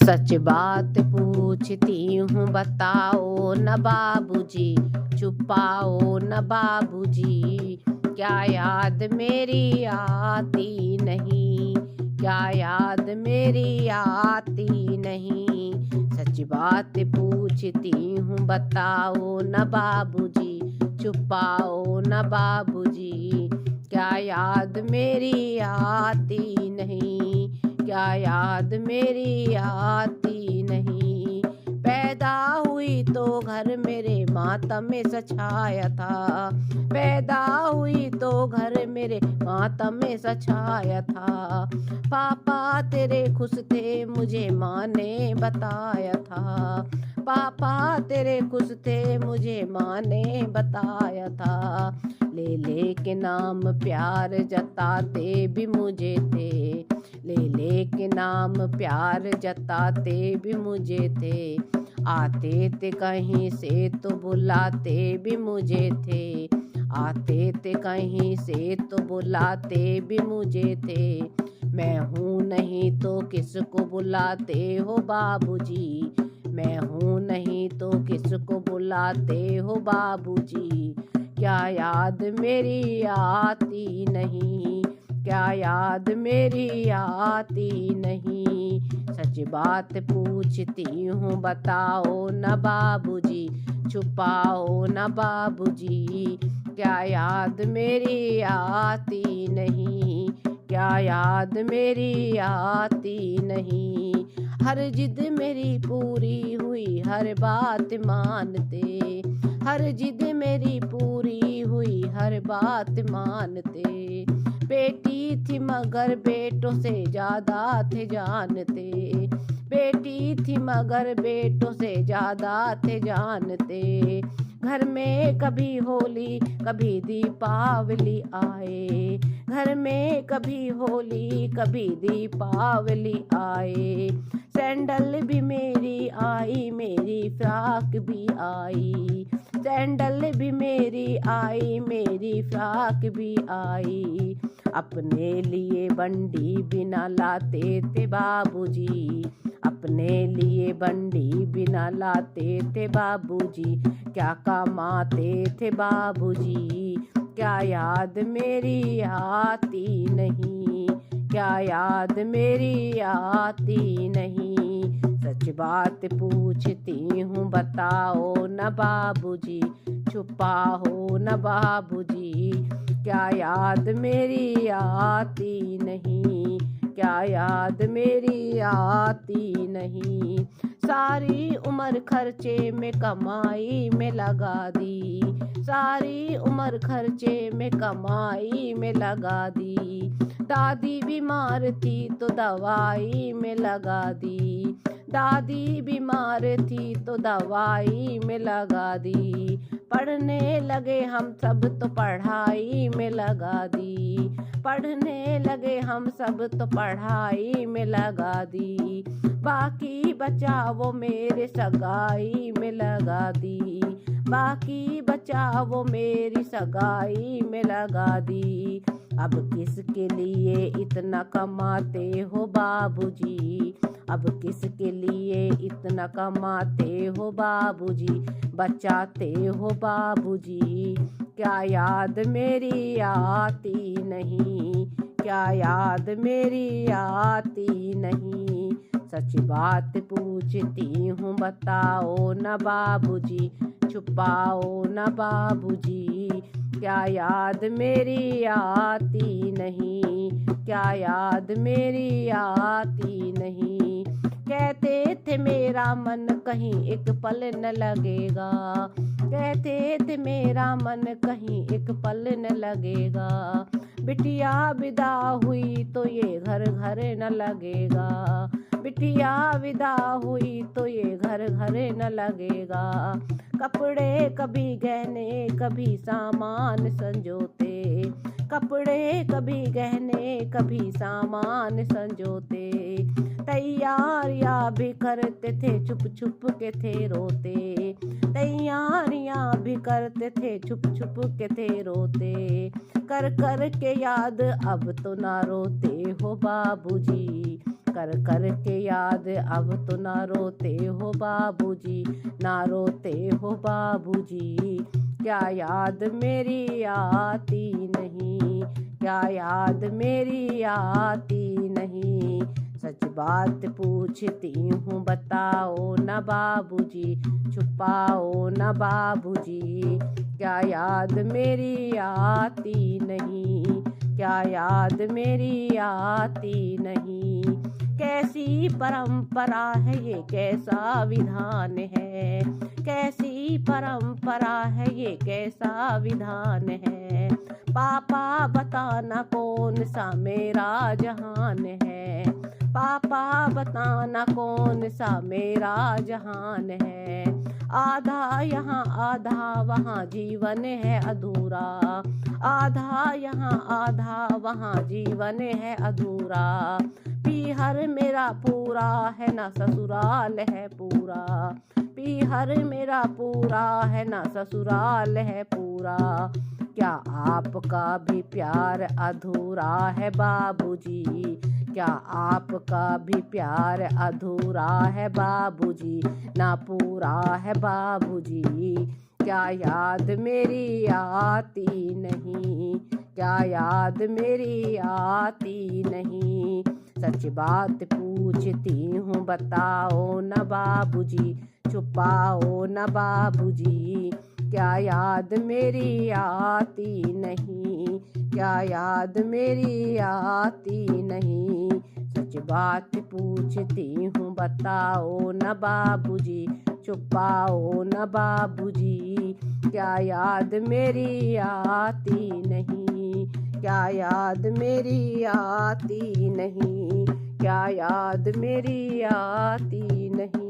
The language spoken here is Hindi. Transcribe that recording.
सच बात पूछती हूँ बताओ न बाबूजी, छुपाओ न बाबूजी। क्या याद मेरी आती नहीं, क्या याद मेरी आती नहीं। सच बात पूछती हूँ बताओ न बाबूजी, छुपाओ न बाबूजी। क्या याद मेरी आती नहीं, क्या याद मेरी आती नहीं। पैदा हुई तो घर मेरे मातम में सछाया था, पैदा हुई तो घर मेरे मातम में सछाया था। पापा तेरे खुश थे मुझे माँ ने बताया था, पापा तेरे खुश थे मुझे माँ ने बताया था। ले ले के नाम प्यार जताते भी मुझे थे, ले ले के नाम प्यार जताते भी मुझे थे। आते थे कहीं से तो बुलाते भी मुझे थे, आते थे कहीं से तो बुलाते भी मुझे थे। मैं हूँ नहीं तो किसको बुलाते हो बाबूजी, मैं हूँ नहीं तो किसको बुलाते हो बाबूजी। क्या याद मेरी आती नहीं, क्या याद मेरी आती नहीं। सच बात पूछती हूँ बताओ न बाबूजी, छुपाओ न बाबूजी। क्या याद मेरी आती नहीं, क्या याद मेरी आती नहीं। हर जिद मेरी पूरी हुई हर बात मानते, हर जिद मेरी पूरी हुई हर बात मानते। बेटी थी मगर बेटों से ज्यादा थे जानते, बेटी थी मगर बेटों से ज्यादा थे जानते। घर में कभी होली कभी दीपावली आए, घर में कभी होली कभी दीपावली आए। सैंडल भी मेरी आई मेरी फ्रॉक भी आई, सैंडल भी मेरी आई मेरी फ्रॉक भी आई। अपने लिए बंडी बिना लाते थे बाबूजी, अपने लिए बंडी बिना लाते थे बाबूजी। क्या कमाते थे बाबूजी, क्या याद मेरी आती नहीं, क्या याद मेरी आती नहीं। सच बात पूछती हूँ बताओ न बाबूजी, छुपाओ न बाबूजी। क्या याद मेरी आती नहीं, क्या याद मेरी आती नहीं। सारी उम्र खर्चे में कमाई में लगा दी, सारी उम्र खर्चे में कमाई में लगा दी। दादी बीमार थी तो दवाई में लगा दी, दादी बीमार थी तो दवाई में लगा दी। पढ़ने लगे हम सब तो पढ़ाई में लगा दी, पढ़ने लगे हम सब तो पढ़ाई में लगा दी। बाकी बचा वो मेरे सगाई में लगा दी, बाकी बचा वो मेरी सगाई में लगा दी। अब किसके लिए इतना कमाते हो बाबूजी, अब किसके लिए इतना कमाते हो बाबूजी, बचाते हो बाबूजी। क्या याद मेरी आती नहीं, क्या याद मेरी आती नहीं। सच बात पूछती हूँ बताओ न बाबूजी, छुपाओ न बाबूजी। क्या याद मेरी आती नहीं, क्या याद मेरी आती नहीं। कहते थे मेरा मन कहीं एक पल न लगेगा, कहते थे मेरा मन कहीं एक पल न लगेगा। बिटिया विदा हुई तो ये घर घर न लगेगा, बिटिया विदा हुई तो ये घर घर न लगेगा। कपड़े कभी गहने कभी सामान संजोते, कपड़े कभी गहने कभी सामान संजोते। तैयारियां भी करते थे छुप छुप के थे रोते, तैयारियां भी करते थे छुप छुप के थे रोते। कर कर के याद अब तो ना रोते हो बाबूजी, कर कर के याद अब तो ना रोते हो बाबूजी, ना रोते हो बाबूजी। क्या याद मेरी आती नहीं, क्या याद मेरी आती नहीं। सच बात पूछती हूँ बताओ न बाबूजी, छुपाओ न बाबूजी। क्या याद मेरी आती नहीं, क्या याद मेरी आती नहीं। कैसी परंपरा है ये, कैसा विधान है, कैसी परंपरा है ये, कैसा विधान है। पापा बताना कौन सा मेरा जहान है, पापा बताना कौन सा मेरा जहान है। आधा यहाँ आधा वहाँ जीवन है अधूरा, आधा यहाँ आधा वहाँ जीवन है अधूरा। पीहर मेरा पूरा है ना ससुराल है पूरा, पीहर मेरा पूरा है ना ससुराल है पूरा। क्या आपका भी प्यार अधूरा है बाबूजी, क्या आपका भी प्यार अधूरा है बाबूजी, ना पूरा है बाबूजी। क्या याद मेरी आती नहीं, क्या याद मेरी आती नहीं। सच बात पूछती हूँ बताओ न बाबूजी, छुपाओ न बाबूजी। क्या याद मेरी आती नहीं, क्या याद मेरी आती नहीं। सच बात पूछती हूँ बताओ न बाबूजी, छुपाओ न बाबूजी। क्या याद मेरी आती नहीं, क्या याद मेरी आती नहीं, क्या याद मेरी आती नहीं।